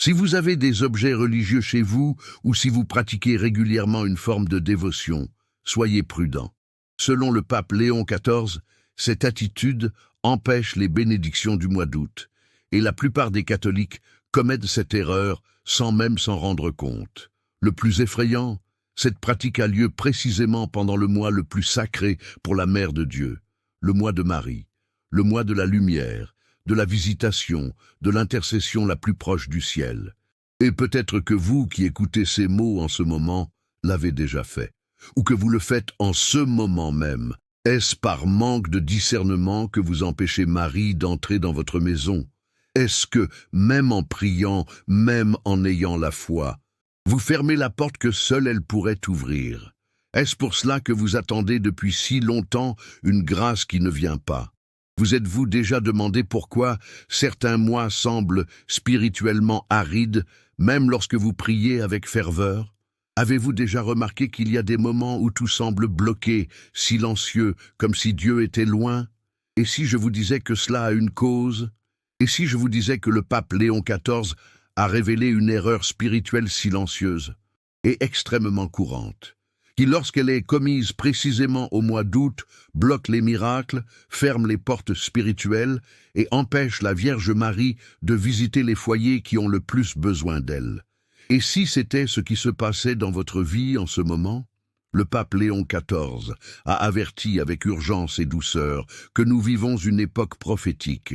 Si vous avez des objets religieux chez vous ou si vous pratiquez régulièrement une forme de dévotion, soyez prudent. Selon le pape Léon XIV, cette attitude empêche les bénédictions du mois d'août, et la plupart des catholiques commettent cette erreur sans même s'en rendre compte. Le plus effrayant, cette pratique a lieu précisément pendant le mois le plus sacré pour la Mère de Dieu, le mois de Marie, le mois de la lumière, de la visitation, de l'intercession la plus proche du ciel. Et peut-être que vous qui écoutez ces mots en ce moment l'avez déjà fait, ou que vous le faites en ce moment même. Est-ce par manque de discernement que vous empêchez Marie d'entrer dans votre maison? Est-ce que, même en priant, même en ayant la foi, vous fermez la porte que seule elle pourrait ouvrir? Est-ce pour cela que vous attendez depuis si longtemps une grâce qui ne vient pas? Vous êtes-vous déjà demandé pourquoi certains mois semblent spirituellement arides, même lorsque vous priez avec ferveur? Avez-vous déjà remarqué qu'il y a des moments où tout semble bloqué, silencieux, comme si Dieu était loin? Et si je vous disais que cela a une cause? Et si je vous disais que le pape Léon XIV a révélé une erreur spirituelle silencieuse et extrêmement courante, qui, lorsqu'elle est commise précisément au mois d'août, bloque les miracles, ferme les portes spirituelles et empêche la Vierge Marie de visiter les foyers qui ont le plus besoin d'elle? Et si c'était ce qui se passait dans votre vie en ce moment? Le pape Léon XIV a averti avec urgence et douceur que nous vivons une époque prophétique,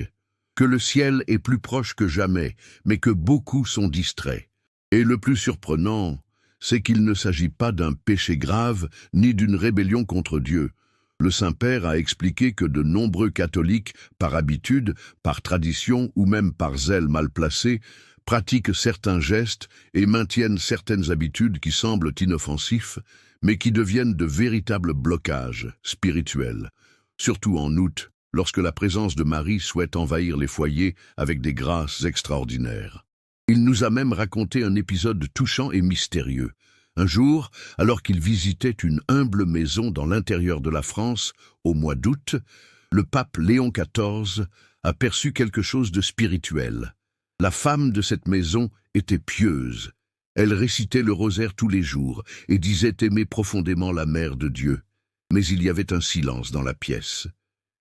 que le ciel est plus proche que jamais, mais que beaucoup sont distraits. Et le plus surprenant, c'est qu'il ne s'agit pas d'un péché grave ni d'une rébellion contre Dieu. Le Saint-Père a expliqué que de nombreux catholiques, par habitude, par tradition ou même par zèle mal placé, pratiquent certains gestes et maintiennent certaines habitudes qui semblent inoffensifs, mais qui deviennent de véritables blocages spirituels, surtout en août, lorsque la présence de Marie souhaite envahir les foyers avec des grâces extraordinaires. Il nous a même raconté un épisode touchant et mystérieux. Un jour, alors qu'il visitait une humble maison dans l'intérieur de la France, au mois d'août, le pape Léon XIV a perçu quelque chose de spirituel. La femme de cette maison était pieuse. Elle récitait le rosaire tous les jours et disait aimer profondément la Mère de Dieu. Mais il y avait un silence dans la pièce,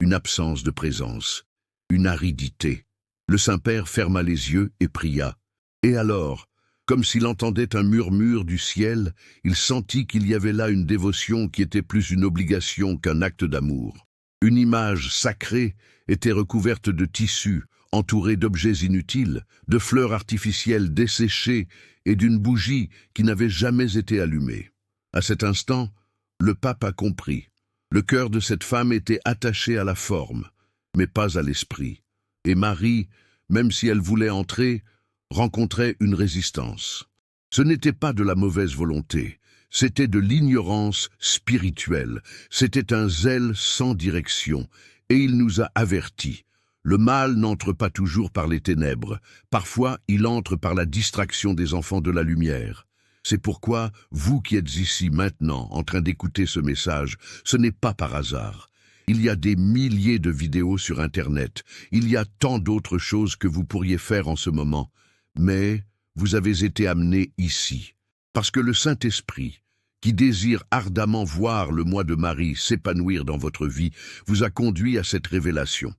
une absence de présence, une aridité. Le Saint-Père ferma les yeux et pria. Et alors, comme s'il entendait un murmure du ciel, il sentit qu'il y avait là une dévotion qui était plus une obligation qu'un acte d'amour. Une image sacrée était recouverte de tissus, entourée d'objets inutiles, de fleurs artificielles desséchées et d'une bougie qui n'avait jamais été allumée. À cet instant, le pape a compris. Le cœur de cette femme était attaché à la forme, mais pas à l'esprit. Et Marie, même si elle voulait entrer, rencontrait une résistance. Ce n'était pas de la mauvaise volonté, c'était de l'ignorance spirituelle, c'était un zèle sans direction, et il nous a avertis. Le mal n'entre pas toujours par les ténèbres, parfois il entre par la distraction des enfants de la lumière. C'est pourquoi, vous qui êtes ici maintenant en train d'écouter ce message, ce n'est pas par hasard. Il y a des milliers de vidéos sur Internet, il y a tant d'autres choses que vous pourriez faire en ce moment. Mais vous avez été amené ici, parce que le Saint-Esprit, qui désire ardemment voir le mois de Marie s'épanouir dans votre vie, vous a conduit à cette révélation.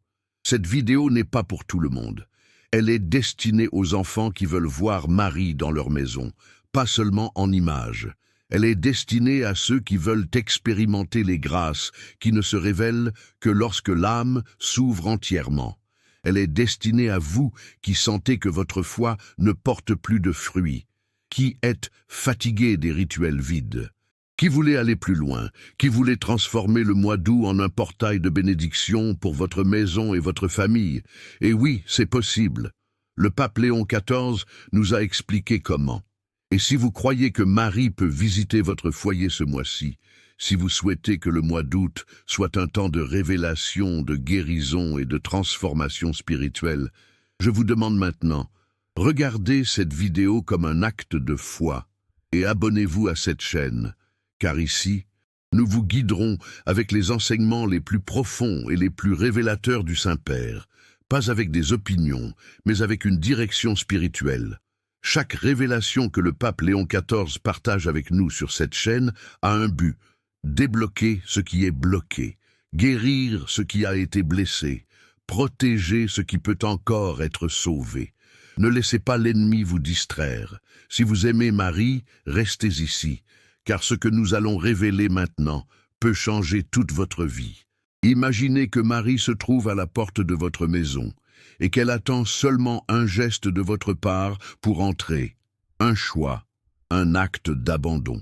Cette vidéo n'est pas pour tout le monde. Elle est destinée aux enfants qui veulent voir Marie dans leur maison, pas seulement en images. Elle est destinée à ceux qui veulent expérimenter les grâces qui ne se révèlent que lorsque l'âme s'ouvre entièrement. Elle est destinée à vous qui sentez que votre foi ne porte plus de fruits, qui êtes fatigués des rituels vides, qui voulez aller plus loin, qui voulez transformer le mois d'août en un portail de bénédiction pour votre maison et votre famille. Et oui, c'est possible. Le pape Léon XIV nous a expliqué comment. Et si vous croyez que Marie peut visiter votre foyer ce mois-ci, si vous souhaitez que le mois d'août soit un temps de révélation, de guérison et de transformation spirituelle, je vous demande maintenant, regardez cette vidéo comme un acte de foi et abonnez-vous à cette chaîne, car ici, nous vous guiderons avec les enseignements les plus profonds et les plus révélateurs du Saint-Père, pas avec des opinions, mais avec une direction spirituelle. Chaque révélation que le pape Léon XIV partage avec nous sur cette chaîne a un but: débloquer ce qui est bloqué, guérir ce qui a été blessé, protéger ce qui peut encore être sauvé. Ne laissez pas l'ennemi vous distraire. Si vous aimez Marie, restez ici, car ce que nous allons révéler maintenant peut changer toute votre vie. Imaginez que Marie se trouve à la porte de votre maison et qu'elle attend seulement un geste de votre part pour entrer, un choix, un acte d'abandon.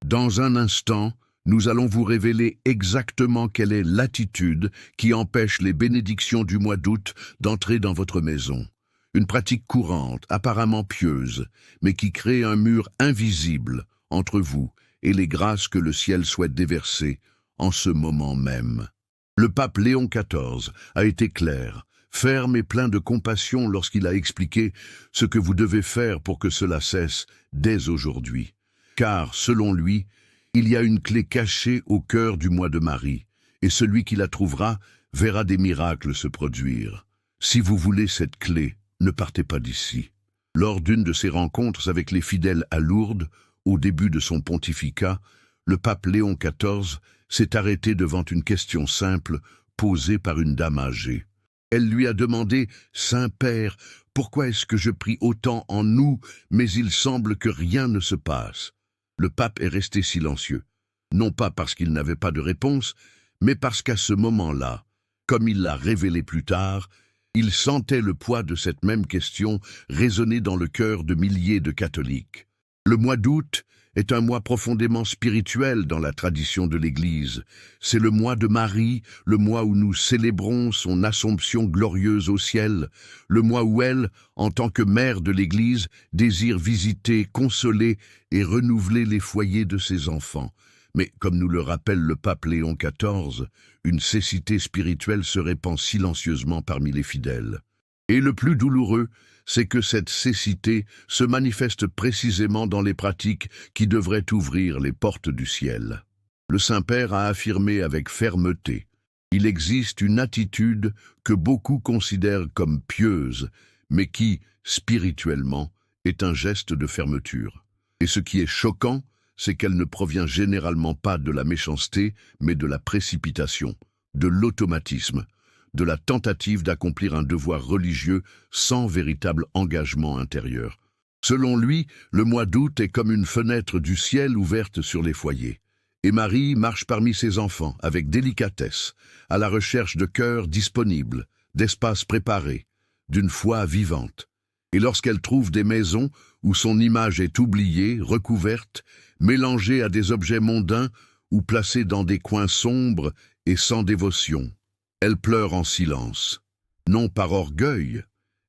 Dans un instant, nous allons vous révéler exactement quelle est l'attitude qui empêche les bénédictions du mois d'août d'entrer dans votre maison. Une pratique courante, apparemment pieuse, mais qui crée un mur invisible entre vous et les grâces que le ciel souhaite déverser en ce moment même. Le pape Léon XIV a été clair, ferme et plein de compassion lorsqu'il a expliqué ce que vous devez faire pour que cela cesse dès aujourd'hui. Car, selon lui, il y a une clé cachée au cœur du mois de Marie, et celui qui la trouvera verra des miracles se produire. Si vous voulez cette clé, ne partez pas d'ici. Lors d'une de ses rencontres avec les fidèles à Lourdes, au début de son pontificat, le pape Léon XIV s'est arrêté devant une question simple posée par une dame âgée. Elle lui a demandé: « Saint-Père, pourquoi est-ce que je prie autant en nous, mais il semble que rien ne se passe ?» Le pape est resté silencieux, non pas parce qu'il n'avait pas de réponse, mais parce qu'à ce moment-là, comme il l'a révélé plus tard, il sentait le poids de cette même question résonner dans le cœur de milliers de catholiques. Le mois d'août est un mois profondément spirituel dans la tradition de l'Église. C'est le mois de Marie, le mois où nous célébrons son Assomption glorieuse au ciel, le mois où elle, en tant que mère de l'Église, désire visiter, consoler et renouveler les foyers de ses enfants. Mais, comme nous le rappelle le pape Léon XIV, une cécité spirituelle se répand silencieusement parmi les fidèles. Et le plus douloureux, c'est que cette cécité se manifeste précisément dans les pratiques qui devraient ouvrir les portes du ciel. Le Saint-Père a affirmé avec fermeté: il existe une attitude que beaucoup considèrent comme pieuse, mais qui, spirituellement, est un geste de fermeture. Et ce qui est choquant, c'est qu'elle ne provient généralement pas de la méchanceté, mais de la précipitation, de l'automatisme, de la tentative d'accomplir un devoir religieux sans véritable engagement intérieur. Selon lui, le mois d'août est comme une fenêtre du ciel ouverte sur les foyers. Et Marie marche parmi ses enfants avec délicatesse, à la recherche de cœurs disponibles, d'espaces préparés, d'une foi vivante. Et lorsqu'elle trouve des maisons où son image est oubliée, recouverte, mélangée à des objets mondains ou placée dans des coins sombres et sans dévotion, elle pleure en silence, non par orgueil,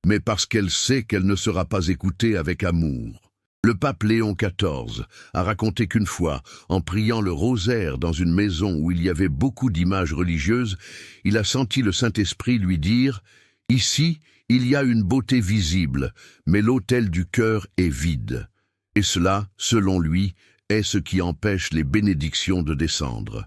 mais parce qu'elle sait qu'elle ne sera pas écoutée avec amour. Le pape Léon XIV a raconté qu'une fois, en priant le rosaire dans une maison où il y avait beaucoup d'images religieuses, il a senti le Saint-Esprit lui dire: « Ici, il y a une beauté visible, mais l'autel du cœur est vide. » Et cela, selon lui, est ce qui empêche les bénédictions de descendre.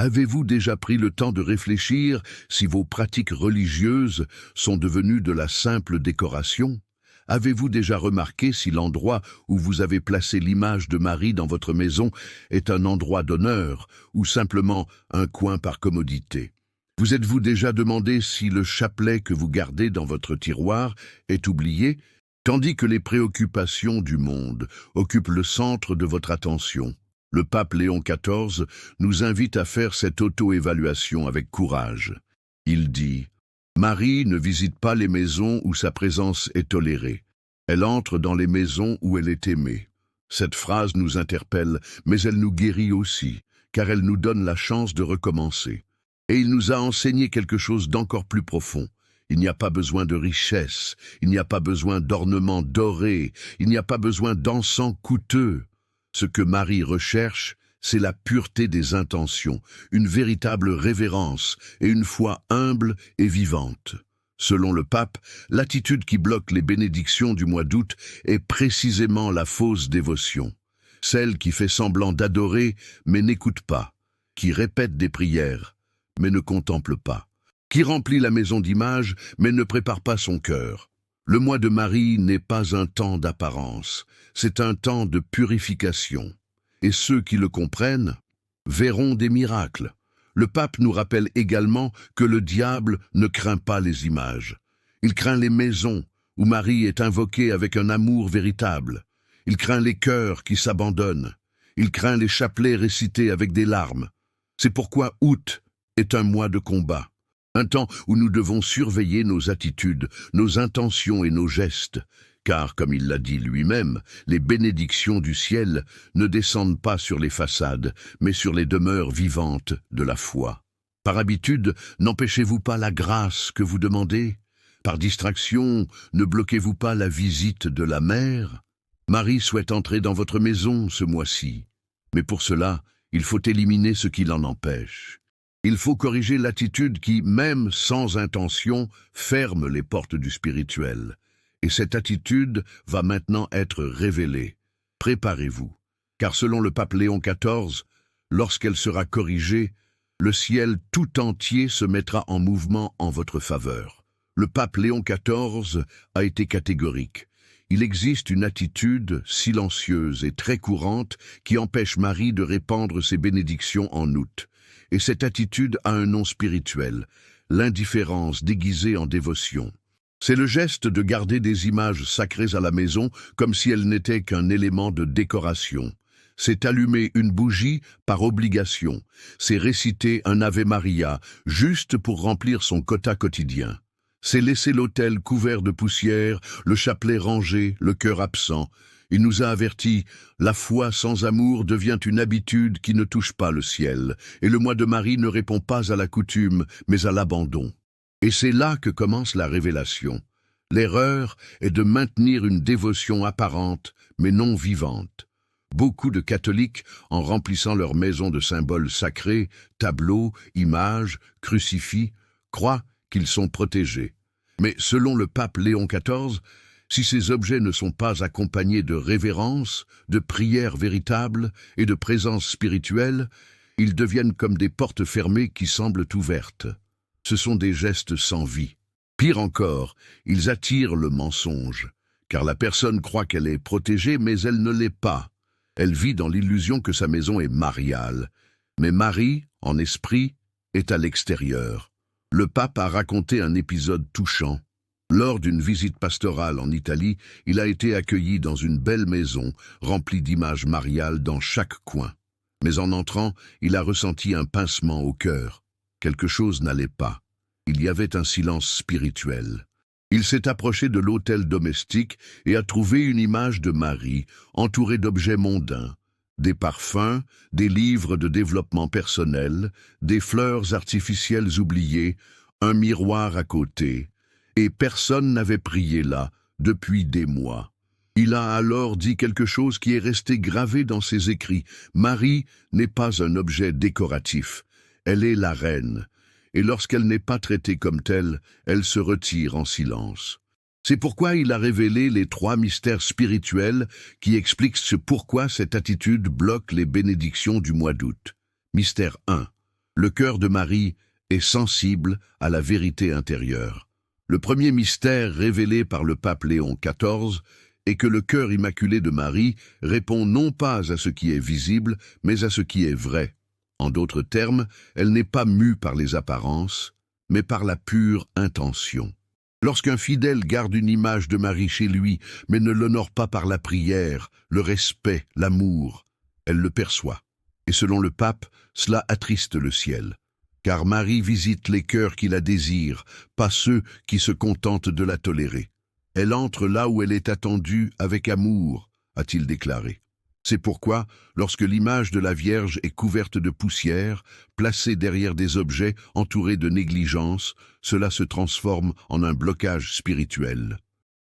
Avez-vous déjà pris le temps de réfléchir si vos pratiques religieuses sont devenues de la simple décoration? Avez-vous déjà remarqué si l'endroit où vous avez placé l'image de Marie dans votre maison est un endroit d'honneur ou simplement un coin par commodité? Vous êtes-vous déjà demandé si le chapelet que vous gardez dans votre tiroir est oublié, tandis que les préoccupations du monde occupent le centre de votre attention? Le pape Léon XIV nous invite à faire cette auto-évaluation avec courage. Il dit: « Marie ne visite pas les maisons où sa présence est tolérée. Elle entre dans les maisons où elle est aimée. » Cette phrase nous interpelle, mais elle nous guérit aussi, car elle nous donne la chance de recommencer. Et il nous a enseigné quelque chose d'encore plus profond. Il n'y a pas besoin de richesse, il n'y a pas besoin d'ornements dorés, il n'y a pas besoin d'encens coûteux. Ce que Marie recherche, c'est la pureté des intentions, une véritable révérence et une foi humble et vivante. Selon le pape, l'attitude qui bloque les bénédictions du mois d'août est précisément la fausse dévotion. Celle qui fait semblant d'adorer mais n'écoute pas, qui répète des prières mais ne contemple pas, qui remplit la maison d'images mais ne prépare pas son cœur. Le mois de Marie n'est pas un temps d'apparence, c'est un temps de purification. Et ceux qui le comprennent verront des miracles. Le pape nous rappelle également que le diable ne craint pas les images. Il craint les maisons où Marie est invoquée avec un amour véritable. Il craint les cœurs qui s'abandonnent. Il craint les chapelets récités avec des larmes. C'est pourquoi août est un mois de combat. Un temps où nous devons surveiller nos attitudes, nos intentions et nos gestes. Car, comme il l'a dit lui-même, les bénédictions du ciel ne descendent pas sur les façades, mais sur les demeures vivantes de la foi. Par habitude, n'empêchez-vous pas la grâce que vous demandez? Par distraction, ne bloquez-vous pas la visite de la mère? Marie souhaite entrer dans votre maison ce mois-ci. Mais pour cela, il faut éliminer ce qui l'en empêche. Il faut corriger l'attitude qui, même sans intention, ferme les portes du spirituel. Et cette attitude va maintenant être révélée. Préparez-vous, car selon le pape Léon XIV, lorsqu'elle sera corrigée, le ciel tout entier se mettra en mouvement en votre faveur. Le pape Léon XIV a été catégorique. Il existe une attitude silencieuse et très courante qui empêche Marie de répandre ses bénédictions en août. Et cette attitude a un nom spirituel, l'indifférence déguisée en dévotion. C'est le geste de garder des images sacrées à la maison comme si elles n'étaient qu'un élément de décoration. C'est allumer une bougie par obligation. C'est réciter un Ave Maria, juste pour remplir son quota quotidien. C'est laisser l'autel couvert de poussière, le chapelet rangé, le cœur absent. Il nous a avertis, la foi sans amour devient une habitude qui ne touche pas le ciel, et le mois de Marie ne répond pas à la coutume, mais à l'abandon. Et c'est là que commence la révélation. L'erreur est de maintenir une dévotion apparente, mais non vivante. Beaucoup de catholiques, en remplissant leur maison de symboles sacrés, tableaux, images, crucifix, croient qu'ils sont protégés. Mais selon le pape Léon XIV, si ces objets ne sont pas accompagnés de révérence, de prières véritables et de présence spirituelle, ils deviennent comme des portes fermées qui semblent ouvertes. Ce sont des gestes sans vie. Pire encore, ils attirent le mensonge, car la personne croit qu'elle est protégée, mais elle ne l'est pas. Elle vit dans l'illusion que sa maison est mariale. Mais Marie, en esprit, est à l'extérieur. Le pape a raconté un épisode touchant. Lors d'une visite pastorale en Italie, il a été accueilli dans une belle maison, remplie d'images mariales dans chaque coin. Mais en entrant, il a ressenti un pincement au cœur. Quelque chose n'allait pas. Il y avait un silence spirituel. Il s'est approché de l'autel domestique et a trouvé une image de Marie, entourée d'objets mondains. Des parfums, des livres de développement personnel, des fleurs artificielles oubliées, un miroir à côté. Et personne n'avait prié là, depuis des mois. Il a alors dit quelque chose qui est resté gravé dans ses écrits. Marie n'est pas un objet décoratif. Elle est la reine. Et lorsqu'elle n'est pas traitée comme telle, elle se retire en silence. C'est pourquoi il a révélé les 3 mystères spirituels qui expliquent pourquoi cette attitude bloque les bénédictions du mois d'août. Mystère 1. Le cœur de Marie est sensible à la vérité intérieure. Le premier mystère révélé par le pape Léon XIV est que le cœur immaculé de Marie répond non pas à ce qui est visible, mais à ce qui est vrai. En d'autres termes, elle n'est pas mue par les apparences, mais par la pure intention. Lorsqu'un fidèle garde une image de Marie chez lui, mais ne l'honore pas par la prière, le respect, l'amour, elle le perçoit. Et selon le pape, cela attriste le ciel. Car Marie visite les cœurs qui la désirent, pas ceux qui se contentent de la tolérer. Elle entre là où elle est attendue avec amour, a-t-il déclaré. C'est pourquoi, lorsque l'image de la Vierge est couverte de poussière, placée derrière des objets entourés de négligence, cela se transforme en un blocage spirituel.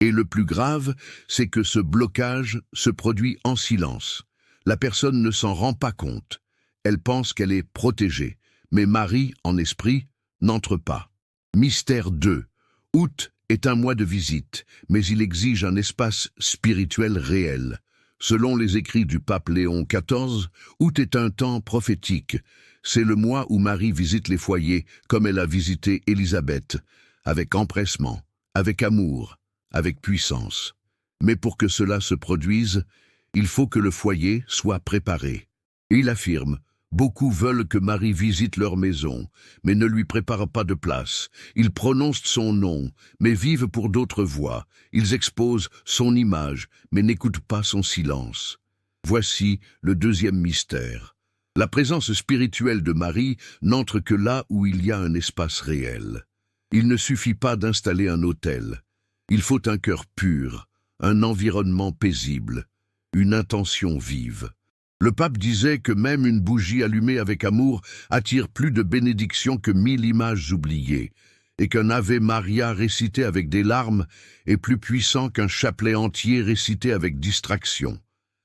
Et le plus grave, c'est que ce blocage se produit en silence. La personne ne s'en rend pas compte. Elle pense qu'elle est protégée. Mais Marie, en esprit, n'entre pas. Mystère 2. Août est un mois de visite, mais il exige un espace spirituel réel. Selon les écrits du pape Léon XIV, août est un temps prophétique. C'est le mois où Marie visite les foyers, comme elle a visité Élisabeth, avec empressement, avec amour, avec puissance. Mais pour que cela se produise, il faut que le foyer soit préparé. Et il affirme: beaucoup veulent que Marie visite leur maison, mais ne lui préparent pas de place. Ils prononcent son nom, mais vivent pour d'autres voix. Ils exposent son image, mais n'écoutent pas son silence. Voici le deuxième mystère. La présence spirituelle de Marie n'entre que là où il y a un espace réel. Il ne suffit pas d'installer un autel. Il faut un cœur pur, un environnement paisible, une intention vive. Le pape disait que même une bougie allumée avec amour attire plus de bénédictions que 1000 images oubliées, et qu'un Ave Maria récité avec des larmes est plus puissant qu'un chapelet entier récité avec distraction.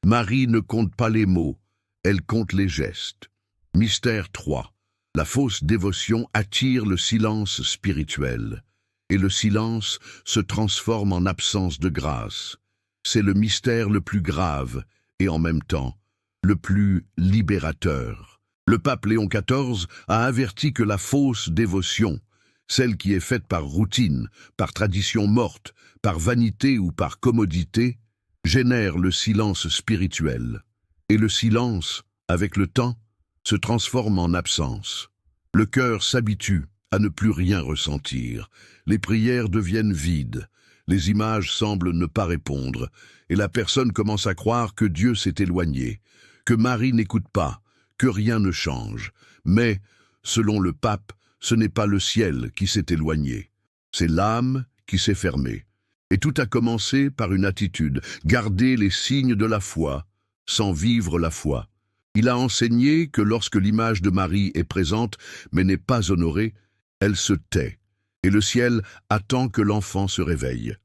Marie ne compte pas les mots, elle compte les gestes. Mystère 3. La fausse dévotion attire le silence spirituel, et le silence se transforme en absence de grâce. C'est le mystère le plus grave, et en même temps, le plus libérateur. Le pape Léon XIV a averti que la fausse dévotion, celle qui est faite par routine, par tradition morte, par vanité ou par commodité, génère le silence spirituel. Et le silence, avec le temps, se transforme en absence. Le cœur s'habitue à ne plus rien ressentir. Les prières deviennent vides. Les images semblent ne pas répondre. Et la personne commence à croire que Dieu s'est éloigné, que Marie n'écoute pas, que rien ne change. Mais, selon le pape, ce n'est pas le ciel qui s'est éloigné. C'est l'âme qui s'est fermée. Et tout a commencé par une attitude, garder les signes de la foi, sans vivre la foi. Il a enseigné que lorsque l'image de Marie est présente, mais n'est pas honorée, elle se tait, et le ciel attend que l'enfant se réveille.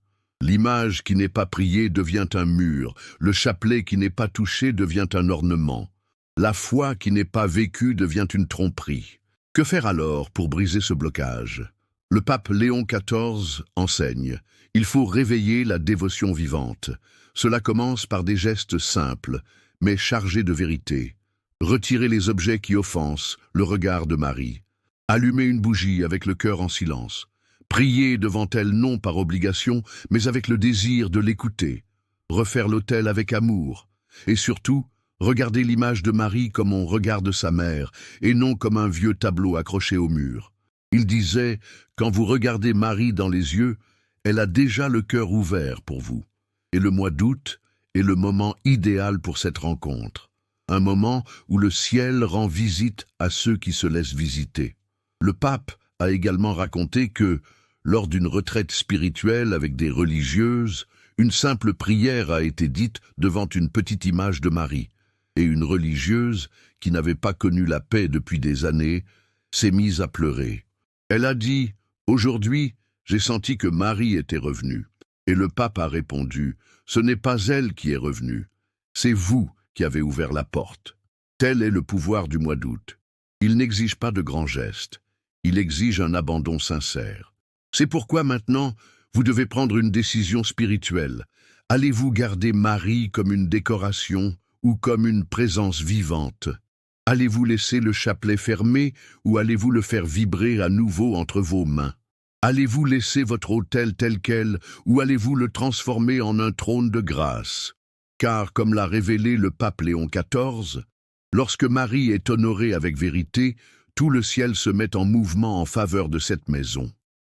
L'image qui n'est pas priée devient un mur, le chapelet qui n'est pas touché devient un ornement. La foi qui n'est pas vécue devient une tromperie. Que faire alors pour briser ce blocage? Le pape Léon XIV enseigne: il faut réveiller la dévotion vivante. Cela commence par des gestes simples, mais chargés de vérité. Retirer les objets qui offensent, le regard de Marie. Allumer une bougie avec le cœur en silence. Prier devant elle non par obligation, mais avec le désir de l'écouter. Refaire l'autel avec amour. Et surtout, regarder l'image de Marie comme on regarde sa mère, et non comme un vieux tableau accroché au mur. Il disait: quand vous regardez Marie dans les yeux, elle a déjà le cœur ouvert pour vous. Et le mois d'août est le moment idéal pour cette rencontre. Un moment où le ciel rend visite à ceux qui se laissent visiter. Le pape a également raconté que, lors d'une retraite spirituelle avec des religieuses, une simple prière a été dite devant une petite image de Marie, et une religieuse, qui n'avait pas connu la paix depuis des années, s'est mise à pleurer. Elle a dit: « Aujourd'hui, j'ai senti que Marie était revenue. » Et le pape a répondu: « Ce n'est pas elle qui est revenue, c'est vous qui avez ouvert la porte. » Tel est le pouvoir du mois d'août. Il n'exige pas de grands gestes, il exige un abandon sincère. C'est pourquoi maintenant, vous devez prendre une décision spirituelle. Allez-vous garder Marie comme une décoration ou comme une présence vivante? Allez-vous laisser le chapelet fermé ou allez-vous le faire vibrer à nouveau entre vos mains? Allez-vous laisser votre autel tel quel ou allez-vous le transformer en un trône de grâce? Car, comme l'a révélé le pape Léon XIV, lorsque Marie est honorée avec vérité, tout le ciel se met en mouvement en faveur de cette maison.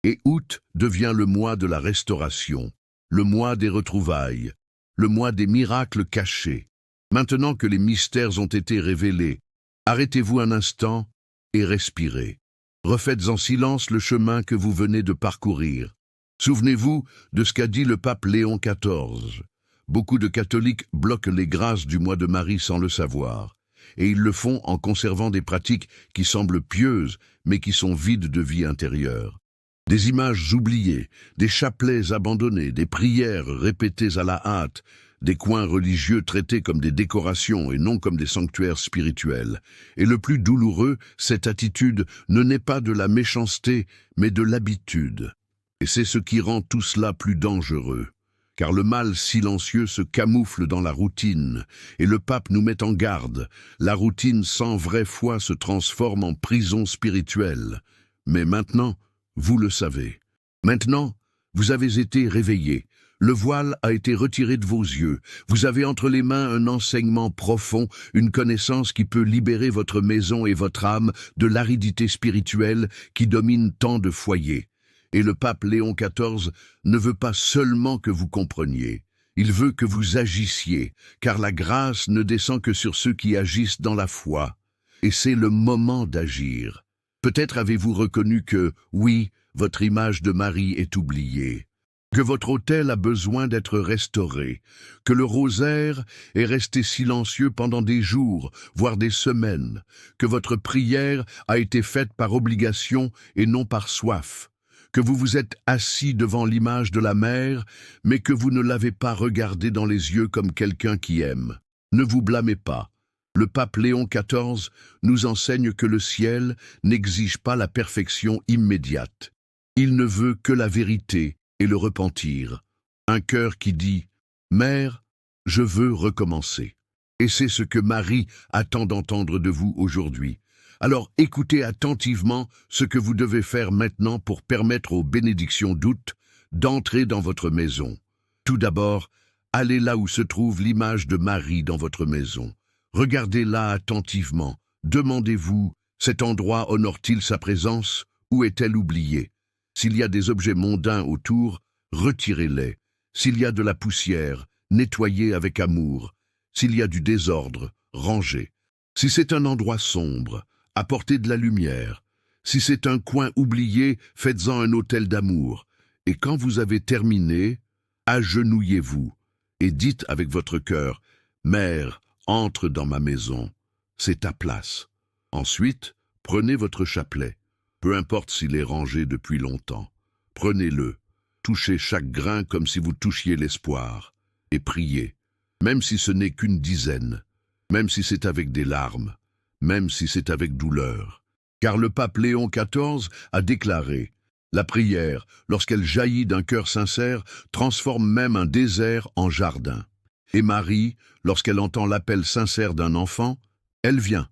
Et août devient le mois de la restauration, le mois des retrouvailles, le mois des miracles cachés. Maintenant que les mystères ont été révélés, arrêtez-vous un instant et respirez. Refaites en silence le chemin que vous venez de parcourir. Souvenez-vous de ce qu'a dit le pape Léon XIV. Beaucoup de catholiques bloquent les grâces du mois de Marie sans le savoir, et ils le font en conservant des pratiques qui semblent pieuses, mais qui sont vides de vie intérieure. Des images oubliées, des chapelets abandonnés, des prières répétées à la hâte, des coins religieux traités comme des décorations et non comme des sanctuaires spirituels. Et le plus douloureux, cette attitude ne naît pas de la méchanceté, mais de l'habitude. Et c'est ce qui rend tout cela plus dangereux. Car le mal silencieux se camoufle dans la routine, et le pape nous met en garde. La routine sans vraie foi se transforme en prison spirituelle. Mais maintenant, vous le savez. Maintenant, Vous avez été réveillé. Le voile a été retiré de vos yeux. Vous avez entre les mains un enseignement profond, une connaissance qui peut libérer votre maison et votre âme de l'aridité spirituelle qui domine tant de foyers. Et le pape Léon XIV ne veut pas seulement que vous compreniez. Il veut que vous agissiez, car la grâce ne descend que sur ceux qui agissent dans la foi. Et c'est le moment d'agir. Peut-être avez-vous reconnu que, oui, votre image de Marie est oubliée, que votre autel a besoin d'être restauré, que le rosaire est resté silencieux pendant des jours, voire des semaines, que votre prière a été faite par obligation et non par soif, que vous vous êtes assis devant l'image de la mère, mais que vous ne l'avez pas regardée dans les yeux comme quelqu'un qui aime. Ne vous blâmez pas. Le pape Léon XIV nous enseigne que le ciel n'exige pas la perfection immédiate. Il ne veut que la vérité et le repentir. Un cœur qui dit « Mère, je veux recommencer ». Et c'est ce que Marie attend d'entendre de vous aujourd'hui. Alors écoutez attentivement ce que vous devez faire maintenant pour permettre aux bénédictions d'août d'entrer dans votre maison. Tout d'abord, allez là où se trouve l'image de Marie dans votre maison. Regardez-la attentivement. Demandez-vous, cet endroit honore-t-il sa présence ou est-elle oubliée? S'il y a des objets mondains autour, retirez-les. S'il y a de la poussière, nettoyez avec amour. S'il y a du désordre, rangez. Si c'est un endroit sombre, apportez de la lumière. Si c'est un coin oublié, faites-en un autel d'amour. Et quand vous avez terminé, agenouillez-vous et dites avec votre cœur, « Mère, entre dans ma maison, c'est ta place. » Ensuite, prenez votre chapelet. Peu importe s'il est rangé depuis longtemps. Prenez-le, touchez chaque grain comme si vous touchiez l'espoir, et priez, même si ce n'est qu'une dizaine, même si c'est avec des larmes, même si c'est avec douleur. Car le pape Léon XIV a déclaré « La prière, lorsqu'elle jaillit d'un cœur sincère, transforme même un désert en jardin. » Et Marie, lorsqu'elle entend l'appel sincère d'un enfant, elle vient.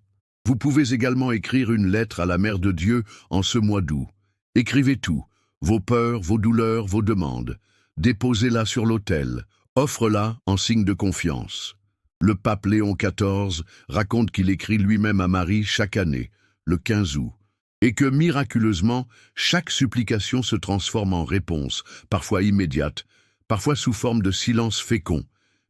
Vous pouvez également écrire une lettre à la Mère de Dieu en ce mois d'août. Écrivez tout, vos peurs, vos douleurs, vos demandes. Déposez-la sur l'autel, offre-la en signe de confiance. Le pape Léon XIV raconte qu'il écrit lui-même à Marie chaque année, le 15 août, et que miraculeusement, chaque supplication se transforme en réponse, parfois immédiate, parfois sous forme de silence fécond,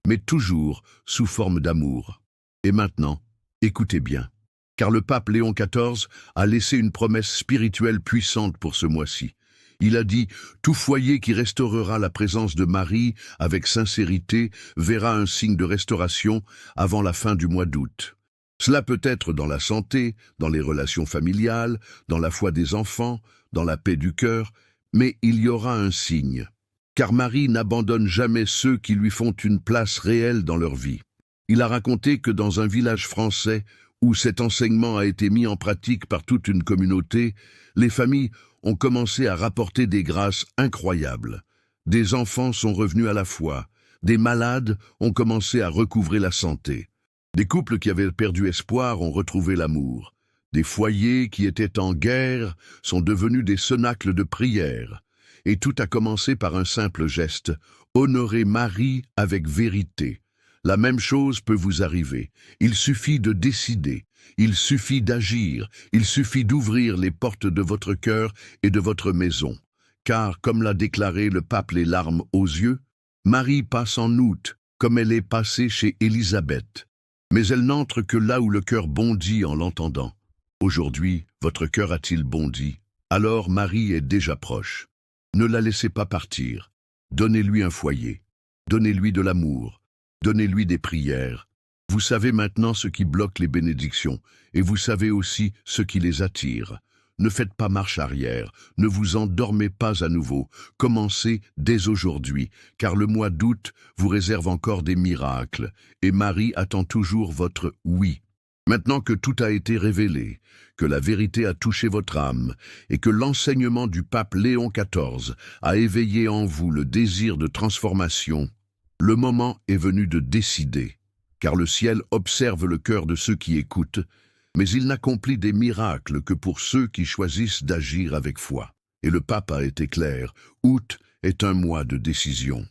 mais toujours sous forme d'amour. Et maintenant, écoutez bien. Car le pape Léon XIV a laissé une promesse spirituelle puissante pour ce mois-ci. Il a dit « Tout foyer qui restaurera la présence de Marie avec sincérité verra un signe de restauration avant la fin du mois d'août. » Cela peut être dans la santé, dans les relations familiales, dans la foi des enfants, dans la paix du cœur, mais il y aura un signe. Car Marie n'abandonne jamais ceux qui lui font une place réelle dans leur vie. Il a raconté que dans un village français, où cet enseignement a été mis en pratique par toute une communauté, les familles ont commencé à rapporter des grâces incroyables. Des enfants sont revenus à la foi, des malades ont commencé à recouvrer la santé. Des couples qui avaient perdu espoir ont retrouvé l'amour. Des foyers qui étaient en guerre sont devenus des cenacles de prière. Et tout a commencé par un simple geste, honorer Marie avec vérité. La même chose peut vous arriver. Il suffit de décider, il suffit d'agir, il suffit d'ouvrir les portes de votre cœur et de votre maison. Car, comme l'a déclaré le pape les larmes aux yeux, Marie passe en août, comme elle est passée chez Élisabeth. Mais elle n'entre que là où le cœur bondit en l'entendant. Aujourd'hui, votre cœur a-t-il bondi? Alors Marie est déjà proche. Ne la laissez pas partir. Donnez-lui un foyer. Donnez-lui de l'amour. Donnez-lui des prières. Vous savez maintenant ce qui bloque les bénédictions, et vous savez aussi ce qui les attire. Ne faites pas marche arrière, ne vous endormez pas à nouveau. Commencez dès aujourd'hui, car le mois d'août vous réserve encore des miracles, et Marie attend toujours votre « oui ». Maintenant que tout a été révélé, que la vérité a touché votre âme, et que l'enseignement du pape Léon XIV a éveillé en vous le désir de transformation, le moment est venu de décider, car le ciel observe le cœur de ceux qui écoutent, mais il n'accomplit des miracles que pour ceux qui choisissent d'agir avec foi. Et le pape a été clair, août est un mois de décision.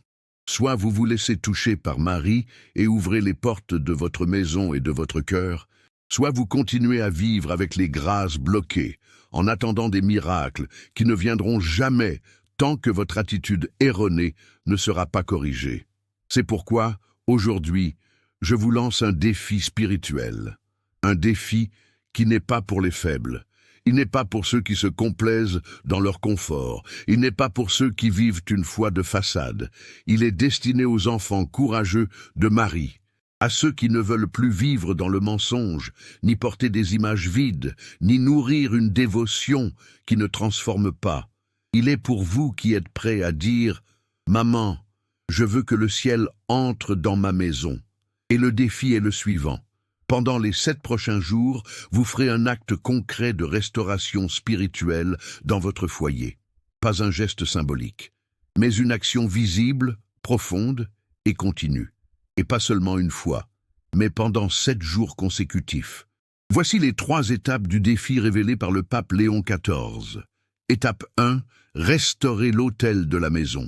Soit vous vous laissez toucher par Marie et ouvrez les portes de votre maison et de votre cœur, soit vous continuez à vivre avec les grâces bloquées, en attendant des miracles qui ne viendront jamais tant que votre attitude erronée ne sera pas corrigée. C'est pourquoi, aujourd'hui, je vous lance un défi spirituel. Un défi qui n'est pas pour les faibles. Il n'est pas pour ceux qui se complaisent dans leur confort. Il n'est pas pour ceux qui vivent une foi de façade. Il est destiné aux enfants courageux de Marie, à ceux qui ne veulent plus vivre dans le mensonge, ni porter des images vides, ni nourrir une dévotion qui ne transforme pas. Il est pour vous qui êtes prêts à dire « Maman, je veux que le ciel entre dans ma maison ». Et le défi est le suivant. Pendant les 7 prochains jours, vous ferez un acte concret de restauration spirituelle dans votre foyer. Pas un geste symbolique, mais une action visible, profonde et continue. Et pas seulement une fois, mais pendant 7 jours consécutifs. Voici les 3 étapes du défi révélé par le pape Léon XIV. Étape 1. Restaurer l'autel de la maison.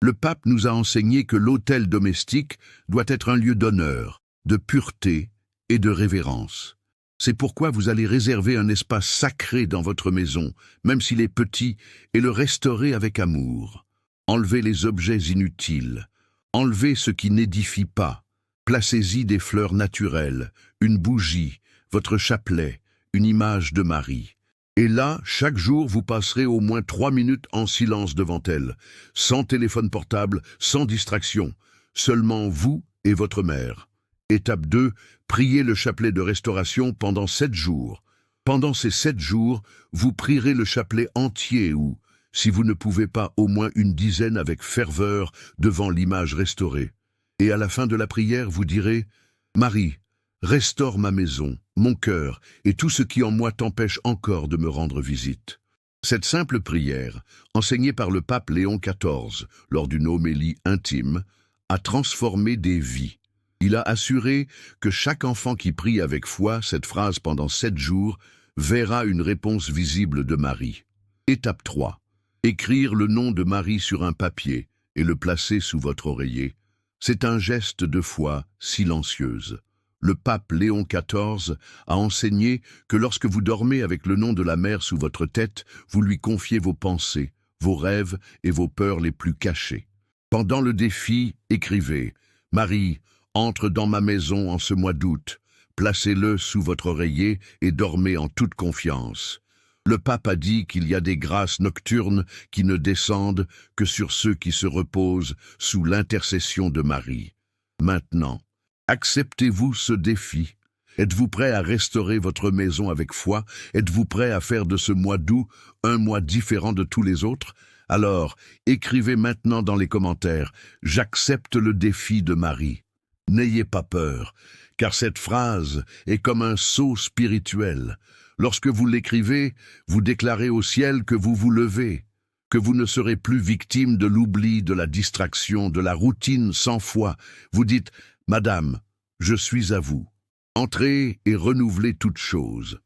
Le pape nous a enseigné que l'autel domestique doit être un lieu d'honneur, de pureté et de révérence. C'est pourquoi vous allez réserver un espace sacré dans votre maison, même s'il est petit, et le restaurer avec amour. Enlevez les objets inutiles, enlevez ce qui n'édifie pas, placez-y des fleurs naturelles, une bougie, votre chapelet, une image de Marie. Et là, chaque jour, vous passerez au moins 3 minutes en silence devant elle, sans téléphone portable, sans distraction, seulement vous et votre mère. Étape 2, priez le chapelet de restauration pendant 7 jours. Pendant ces 7 jours, vous prierez le chapelet entier ou, si vous ne pouvez pas, au moins une dizaine avec ferveur devant l'image restaurée. Et à la fin de la prière, vous direz « Marie, restaure ma maison, mon cœur et tout ce qui en moi t'empêche encore de me rendre visite. » Cette simple prière, enseignée par le pape Léon XIV lors d'une homélie intime, a transformé des vies. Il a assuré que chaque enfant qui prie avec foi cette phrase pendant 7 jours verra une réponse visible de Marie. Étape 3. Écrire le nom de Marie sur un papier et le placer sous votre oreiller. C'est un geste de foi silencieuse. Le pape Léon XIV a enseigné que lorsque vous dormez avec le nom de la mère sous votre tête, vous lui confiez vos pensées, vos rêves et vos peurs les plus cachées. Pendant le défi, écrivez « Marie, entre dans ma maison en ce mois d'août, placez-le sous votre oreiller et dormez en toute confiance. » Le pape a dit qu'il y a des grâces nocturnes qui ne descendent que sur ceux qui se reposent sous l'intercession de Marie. Maintenant, acceptez-vous ce défi? Êtes-vous prêt à restaurer votre maison avec foi? Êtes-vous prêt à faire de ce mois d'août un mois différent de tous les autres? Alors, écrivez maintenant dans les commentaires « J'accepte le défi de Marie ». N'ayez pas peur, car cette phrase est comme un sceau spirituel. Lorsque vous l'écrivez, vous déclarez au ciel que vous vous levez, que vous ne serez plus victime de l'oubli, de la distraction, de la routine sans foi. Vous dites « Madame, je suis à vous. Entrez et renouvelez toutes choses. »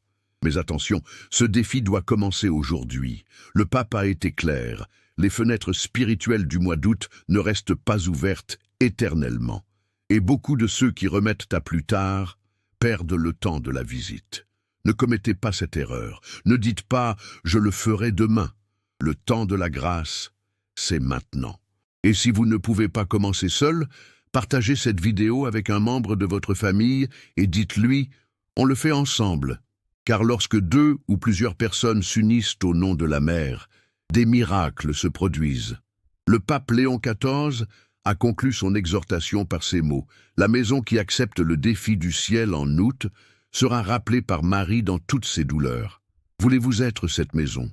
Mais attention, ce défi doit commencer aujourd'hui. Le pape a été clair. Les fenêtres spirituelles du mois d'août ne restent pas ouvertes éternellement. Et beaucoup de ceux qui remettent à plus tard perdent le temps de la visite. Ne commettez pas cette erreur. Ne dites pas « je le ferai demain ». Le temps de la grâce, c'est maintenant. Et si vous ne pouvez pas commencer seul, partagez cette vidéo avec un membre de votre famille et dites-lui « on le fait ensemble ». Car lorsque 2 ou plusieurs personnes s'unissent au nom de la mère, des miracles se produisent. Le pape Léon XIV a conclu son exhortation par ces mots. La maison qui accepte le défi du ciel en août sera rappelée par Marie dans toutes ses douleurs. Voulez-vous être cette maison?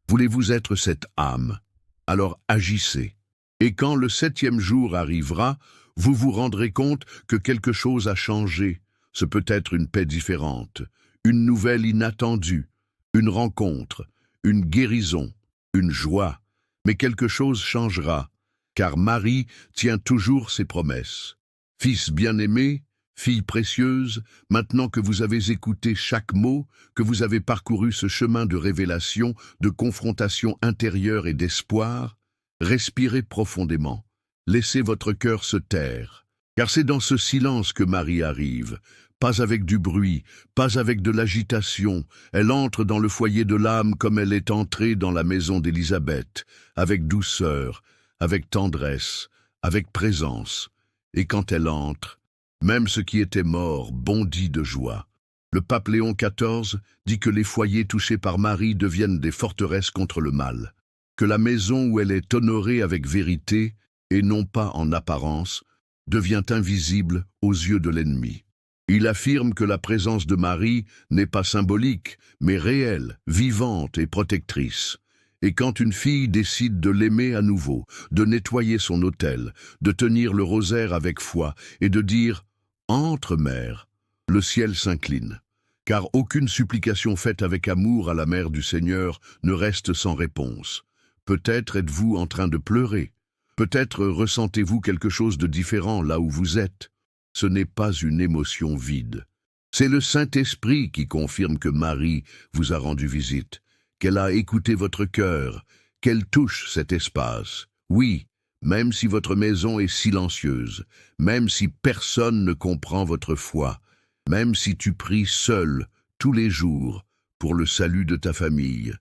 Voulez-vous être cette âme? Alors agissez. Et quand le 7e jour arrivera, vous vous rendrez compte que quelque chose a changé. Ce peut être une paix différente, une nouvelle inattendue, une rencontre, une guérison, une joie. Mais quelque chose changera. Car Marie tient toujours ses promesses. Fils bien-aimé, fille précieuse, maintenant que vous avez écouté chaque mot, que vous avez parcouru ce chemin de révélation, de confrontation intérieure et d'espoir, Respirez profondément. Laissez votre cœur se taire. Car c'est dans ce silence que Marie arrive. Pas avec du bruit, pas avec de l'agitation. Elle entre dans le foyer de l'âme comme elle est entrée dans la maison d'Élisabeth, avec douceur, avec tendresse, avec présence. Et quand elle entre, même ce qui était mort bondit de joie. Le pape Léon XIV dit que les foyers touchés par Marie deviennent des forteresses contre le mal, que la maison où elle est honorée avec vérité, et non pas en apparence, devient invisible aux yeux de l'ennemi. Il affirme que la présence de Marie n'est pas symbolique, mais réelle, vivante et protectrice. Et quand une fille décide de l'aimer à nouveau, de nettoyer son autel, de tenir le rosaire avec foi et de dire « Entre, mère », le ciel s'incline. Car aucune supplication faite avec amour à la mère du Seigneur ne reste sans réponse. Peut-être êtes-vous en train de pleurer. Peut-être ressentez-vous quelque chose de différent là où vous êtes. Ce n'est pas une émotion vide. C'est le Saint-Esprit qui confirme que Marie vous a rendu visite, qu'elle a écouté votre cœur, qu'elle touche cet espace. Oui, même si votre maison est silencieuse, même si personne ne comprend votre foi, même si tu pries seul, tous les jours, pour le salut de ta famille.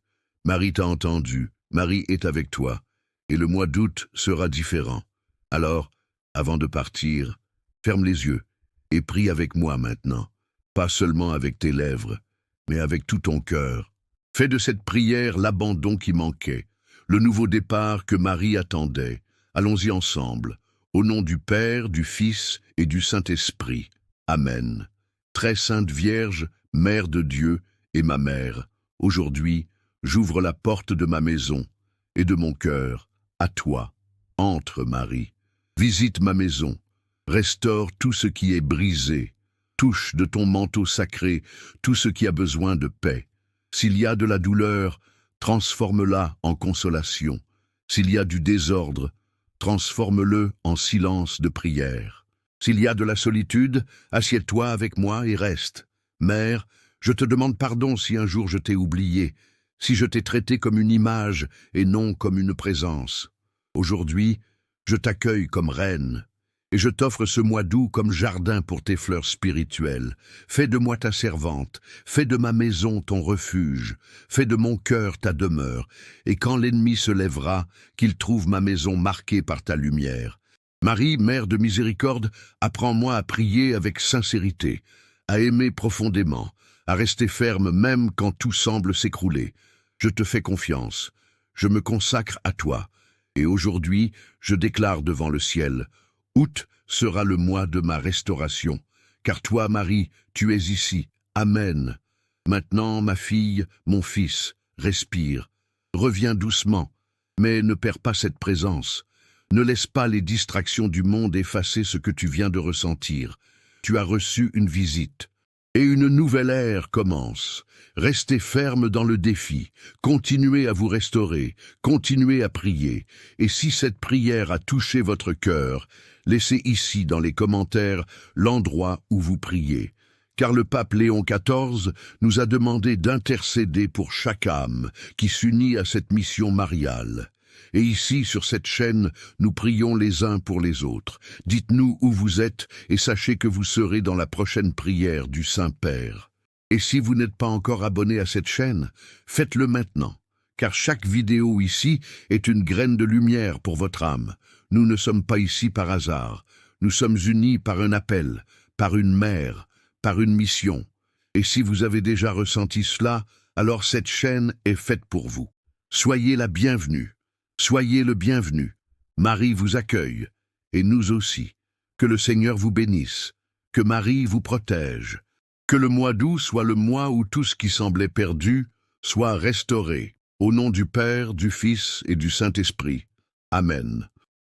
Marie t'a entendu, Marie est avec toi, et le mois d'août sera différent. Alors, avant de partir, ferme les yeux et prie avec moi maintenant, pas seulement avec tes lèvres, mais avec tout ton cœur. Fais de cette prière l'abandon qui manquait, le nouveau départ que Marie attendait. Allons-y ensemble, au nom du Père, du Fils et du Saint-Esprit. Amen. Très sainte Vierge, Mère de Dieu et ma mère, aujourd'hui, j'ouvre la porte de ma maison et de mon cœur à toi. Entre, Marie. Visite ma maison. Restaure tout ce qui est brisé. Touche de ton manteau sacré tout ce qui a besoin de paix. S'il y a de la douleur, transforme-la en consolation. S'il y a du désordre, transforme-le en silence de prière. S'il y a de la solitude, assieds-toi avec moi et reste. Mère, je te demande pardon si un jour je t'ai oublié, si je t'ai traité comme une image et non comme une présence. Aujourd'hui, je t'accueille comme reine, et je t'offre ce mois d'août comme jardin pour tes fleurs spirituelles. Fais de moi ta servante, fais de ma maison ton refuge, fais de mon cœur ta demeure, et quand l'ennemi se lèvera, qu'il trouve ma maison marquée par ta lumière. Marie, Mère de miséricorde, apprends-moi à prier avec sincérité, à aimer profondément, à rester ferme même quand tout semble s'écrouler. Je te fais confiance, je me consacre à toi, et aujourd'hui, je déclare devant le ciel, août sera le mois de ma restauration, car toi, Marie, tu es ici. Amen. Maintenant, ma fille, mon fils, respire. Reviens doucement, mais ne perds pas cette présence. Ne laisse pas les distractions du monde effacer ce que tu viens de ressentir. Tu as reçu une visite. Et une nouvelle ère commence. Restez ferme dans le défi, continuez à vous restaurer, continuez à prier. Et si cette prière a touché votre cœur, laissez ici dans les commentaires l'endroit où vous priez. Car le pape Léon XIV nous a demandé d'intercéder pour chaque âme qui s'unit à cette mission mariale. Et ici, sur cette chaîne, nous prions les uns pour les autres. Dites-nous où vous êtes et sachez que vous serez dans la prochaine prière du Saint-Père. Et si vous n'êtes pas encore abonné à cette chaîne, faites-le maintenant, car chaque vidéo ici est une graine de lumière pour votre âme. Nous ne sommes pas ici par hasard. Nous sommes unis par un appel, par une mère, par une mission. Et si vous avez déjà ressenti cela, alors cette chaîne est faite pour vous. Soyez la bienvenue. Soyez le bienvenu. Marie vous accueille, et nous aussi. Que le Seigneur vous bénisse, que Marie vous protège, que le mois d'août soit le mois où tout ce qui semblait perdu soit restauré. Au nom du Père, du Fils et du Saint-Esprit. Amen.